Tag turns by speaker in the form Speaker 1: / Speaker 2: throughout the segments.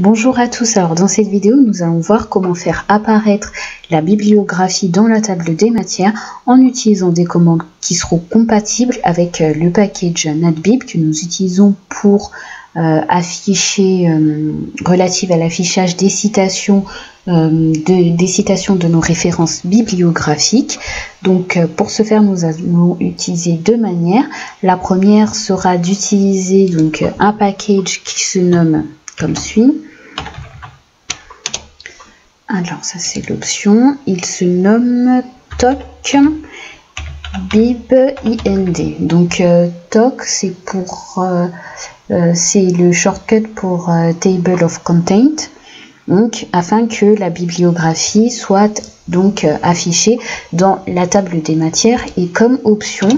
Speaker 1: Bonjour à tous, alors dans cette vidéo nous allons voir comment faire apparaître la bibliographie dans la table des matières en utilisant des commandes qui seront compatibles avec le package NatBib que nous utilisons pour afficher, relative à l'affichage des citations de nos références bibliographiques. Donc pour ce faire nous allons utiliser deux manières. La première sera d'utiliser donc un package qui se nomme comme suit. Alors ça c'est l'option, il se nomme TOC Bib IND. Donc TOC c'est pour c'est le shortcut pour Table of Content. Donc afin que la bibliographie soit donc affichée dans la table des matières, et comme option,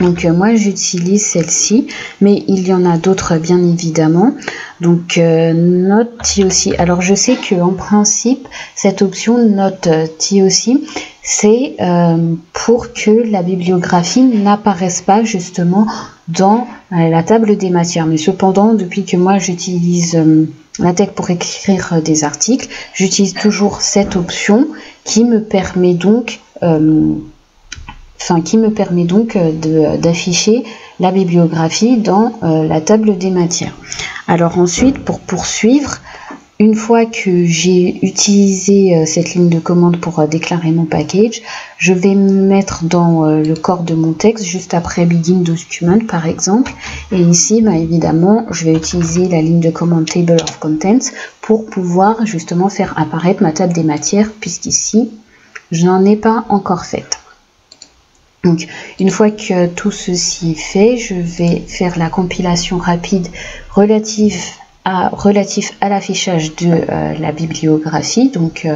Speaker 1: donc moi j'utilise celle-ci, mais il y en a d'autres bien évidemment. Donc Note TOC. Alors je sais que en principe cette option Note TOC c'est pour que la bibliographie n'apparaisse pas justement dans la table des matières. Mais cependant, depuis que moi j'utilise LaTeX pour écrire des articles, j'utilise toujours cette option qui me permet donc d'afficher la bibliographie dans la table des matières. Alors ensuite, pour poursuivre, une fois que j'ai utilisé cette ligne de commande pour déclarer mon package, je vais me mettre dans le corps de mon texte, juste après Begin Document par exemple. Et ici, évidemment, je vais utiliser la ligne de commande Table of Contents pour pouvoir justement faire apparaître ma table des matières, puisqu'ici, je n'en ai pas encore faite. Donc, une fois que tout ceci est fait, je vais faire la compilation rapide relatif à l'affichage de la bibliographie. Donc,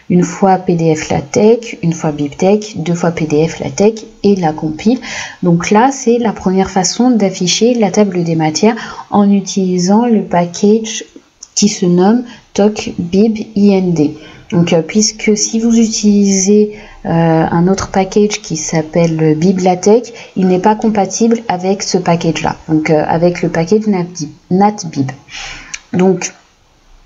Speaker 1: une fois PDF LaTeX, une fois BibTeX, deux fois PDF LaTeX et la compile. Donc là, c'est la première façon d'afficher la table des matières en utilisant le package qui se nomme TOC Bib IND. Donc, puisque si vous utilisez un autre package qui s'appelle BibLaTeX, il n'est pas compatible avec ce package-là, donc avec le package NatBib. Donc,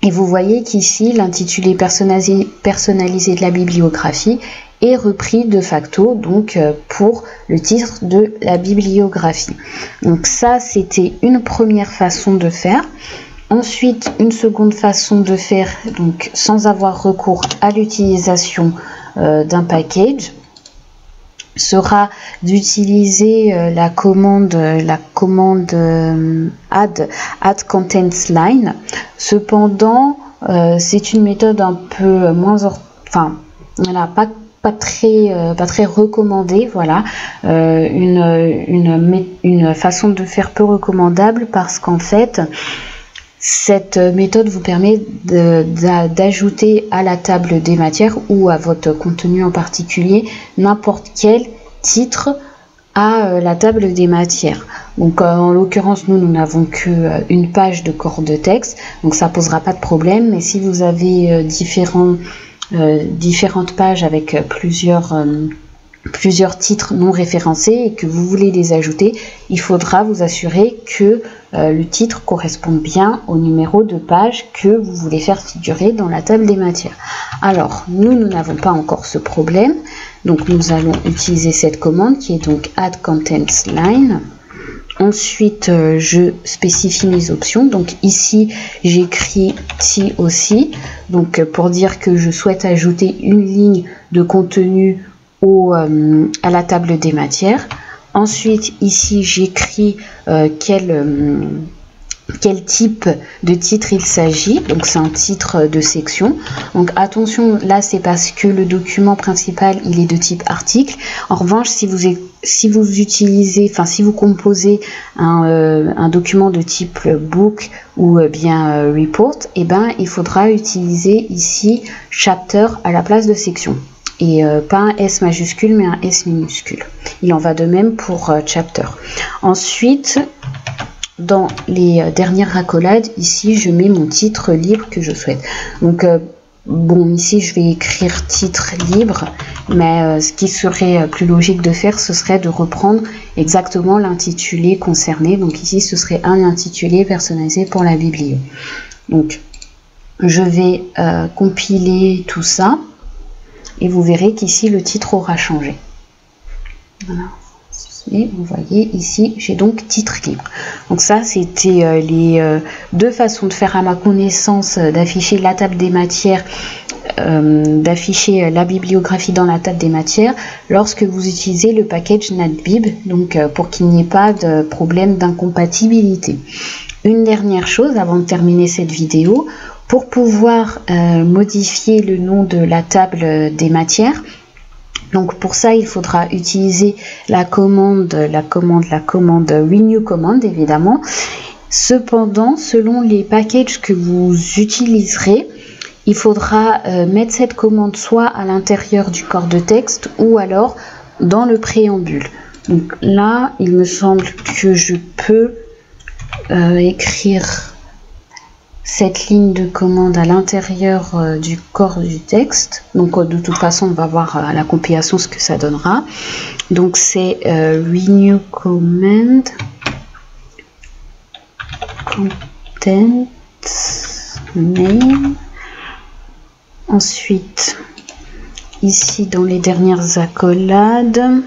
Speaker 1: et vous voyez qu'ici, l'intitulé personnalisé de la bibliographie est repris de facto donc pour le titre de la bibliographie. Donc ça, c'était une première façon de faire. Ensuite, une seconde façon de faire, donc sans avoir recours à l'utilisation d'un package, sera d'utiliser la commande add contents line. Cependant, c'est une méthode un peu moins, pas très recommandée, voilà, une façon de faire peu recommandable, parce qu'en fait cette méthode vous permet d'ajouter à la table des matières ou à votre contenu en particulier n'importe quel titre à la table des matières. Donc en l'occurrence, nous n'avons qu'une page de corps de texte, donc ça posera pas de problème. Mais si vous avez différentes pages avec plusieurs titres non référencés et que vous voulez les ajouter, il faudra vous assurer que le titre corresponde bien au numéro de page que vous voulez faire figurer dans la table des matières. Alors, nous n'avons pas encore ce problème, donc nous allons utiliser cette commande qui est donc add contents line. Ensuite, je spécifie mes options. Donc ici, j'écris TOC, donc pour dire que je souhaite ajouter une ligne de contenu à la table des matières. Ensuite, ici, j'écris quel type de titre il s'agit. Donc, c'est un titre de section. Donc, attention, là, c'est parce que le document principal, il est de type article. En revanche, si vous composez un document de type book ou bien report, il faudra utiliser ici chapter à la place de section. Et pas un S majuscule mais un S minuscule. Il en va de même pour chapter. Ensuite, dans les dernières accolades, ici je mets mon titre libre que je souhaite. Donc bon, ici je vais écrire titre libre, mais ce qui serait plus logique de faire, ce serait de reprendre exactement l'intitulé concerné. Donc ici ce serait un intitulé personnalisé pour la biblio. Donc je vais compiler tout ça et vous verrez qu'ici le titre aura changé. Voilà. Et vous voyez ici, j'ai donc titre libre. Donc ça, c'était les deux façons de faire à ma connaissance d'afficher la table des matières, d'afficher la bibliographie dans la table des matières lorsque vous utilisez le package NatBib, donc pour qu'il n'y ait pas de problème d'incompatibilité. Une dernière chose avant de terminer cette vidéo, pour pouvoir modifier le nom de la table des matières, donc pour ça il faudra utiliser la commande renew command évidemment. Cependant, selon les packages que vous utiliserez, il faudra mettre cette commande soit à l'intérieur du corps de texte ou alors dans le préambule. Donc là, il me semble que je peux écrire cette ligne de commande à l'intérieur du corps du texte. Donc de toute façon, on va voir à la compilation ce que ça donnera. Donc c'est renew command content name. Ensuite, ici dans les dernières accolades,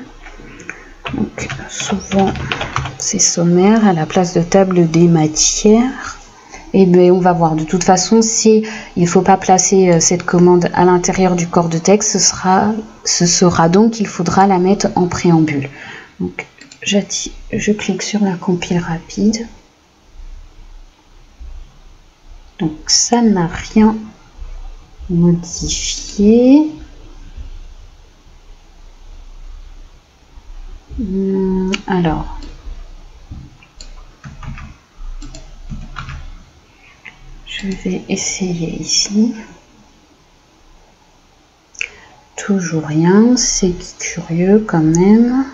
Speaker 1: donc souvent c'est sommaire à la place de table des matières. Et bien on va voir de toute façon si il ne faut pas placer cette commande à l'intérieur du corps de texte, ce sera donc qu'il faudra la mettre en préambule. Donc je clique sur la compile rapide. Donc ça n'a rien modifié. Alors je vais essayer ici. Toujours rien, c'est curieux quand même.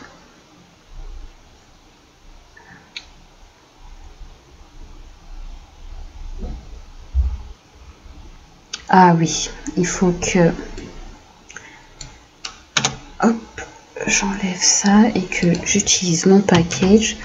Speaker 1: Ah oui, il faut que hop, j'enlève ça et que j'utilise mon package.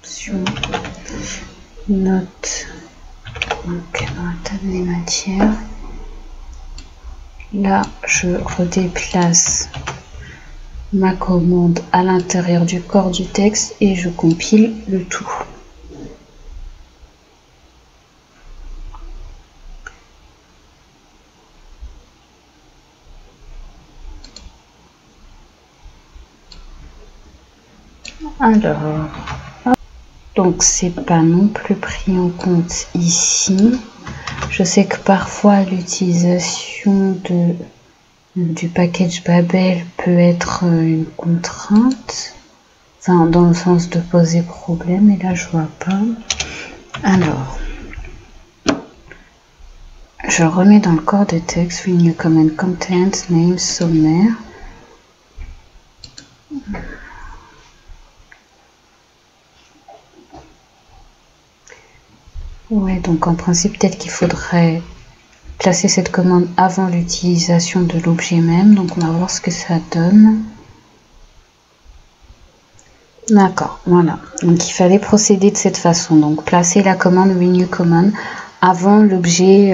Speaker 1: Option note, donc dans la table des matières. Là, je redéplace ma commande à l'intérieur du corps du texte et je compile le tout. Alors, donc c'est pas non plus pris en compte ici. Je sais que parfois l'utilisation du package Babel peut être une contrainte, enfin dans le sens de poser problème, et là je vois pas. Alors, je remets dans le corps de texte renew command content name sommaire. Ouais, donc en principe, peut-être qu'il faudrait placer cette commande avant l'utilisation de l'objet même. Donc on va voir ce que ça donne. D'accord, voilà. Donc il fallait procéder de cette façon. Donc placer la commande renew command avant l'objet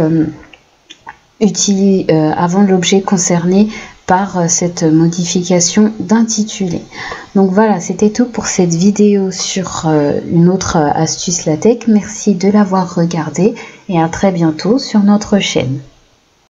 Speaker 1: concerné par cette modification d'intitulé. Donc voilà, c'était tout pour cette vidéo sur une autre astuce LaTeX. Merci de l'avoir regardé et à très bientôt sur notre chaîne.